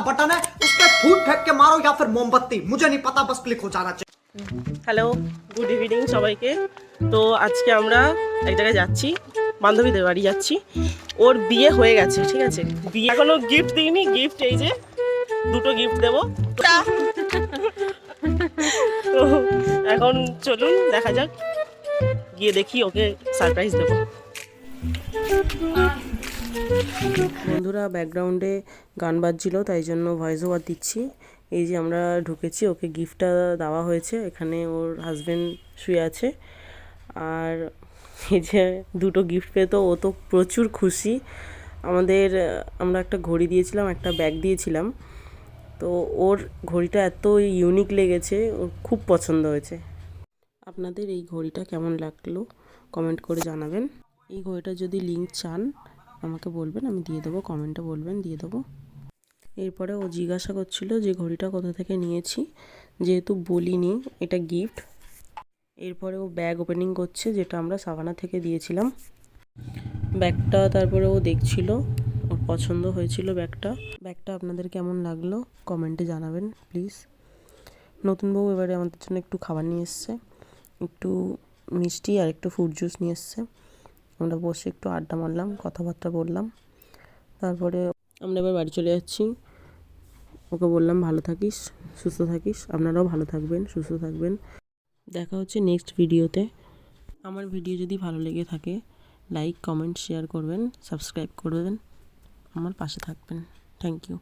Button है उस पर फूट फेंक के मारो या फिर मोमबत्ती, मुझे नहीं पता, बस क्लिक हो जाना चाहिए। হ্যালো, গুড ইভিনিং সবাইকে। তো আজকে আমরা এক জায়গায় যাচ্ছি, বান্ধবীদের বাড়ি যাচ্ছি। ওর বিয়ে হয়ে গেছে, ঠিক আছে। বিয়ে এখনো গিফট দিইনি, গিফট এই যে দুটো গিফট দেবো। তো এখন চলুন দেখা যাক, গিয়ে দেখি ওকে সারপ্রাইজ দেবো। বন্ধুরা ব্যাকগ্রাউন্ডে গান বাজছিল, তাই জন্য ভয়েস ওভার দিচ্ছি। এই যে আমরা ঢুকেছি, ওকে গিফটটা দেওয়া হয়েছে, এখানে ওর হাজব্যান্ড শুয়ে আছে। আর এই যে দুটো গিফট পেয়ে তো ও তো প্রচুর খুশি। আমরা একটা ঘড়ি দিয়েছিলাম, একটা ব্যাগ দিয়েছিলাম, তো ওর ঘড়িটা এত ইউনিক লেগেছে, ওর খুব পছন্দ হয়েছে। আপনাদের এই ঘড়িটা কেমন লাগলো কমেন্ট করে জানাবেন। এই ঘড়িটার যদি লিঙ্ক চান আমাকে বলবেন, আমি দিয়ে দেবো, কমেন্টে বলবেন, দিয়ে দেবো। এরপরে ও জিজ্ঞাসা করছিল যে ঘড়িটা কোথা থেকে নিয়েছি, যেহেতু বলিনি এটা গিফট। এরপরে ও ব্যাগ ওপেনিং করছে, যেটা আমরা সাভানা থেকে দিয়েছিলাম ব্যাগটা। তারপরে ও দেখছিল, ওর পছন্দ হয়েছিল ব্যাগটা আপনাদের কেমন লাগলো কমেন্টে জানাবেন প্লিজ। নতুন বউ এবারে আমাদের জন্য একটু খাবার নিয়ে এসছে, একটু মিষ্টি আর একটু ফ্রুট জুস নিয়ে এসছে। আমরা বসে একটু আড্ডা মারলাম, কথাবার্তা বললাম, তারপরে আমরা এবার বাড়ি চলে যাচ্ছি। ওকে বললাম ভালো থাকিস, সুস্থ থাকিস, আপনারাও ভালো থাকবেন, সুস্থ থাকবেন। দেখা হচ্ছে নেক্সট ভিডিওতে। আমার ভিডিও যদি ভালো লেগে থাকে লাইক, কমেন্ট, শেয়ার করবেন, সাবস্ক্রাইব করবেন, আমার পাশে থাকবেন। Thank you.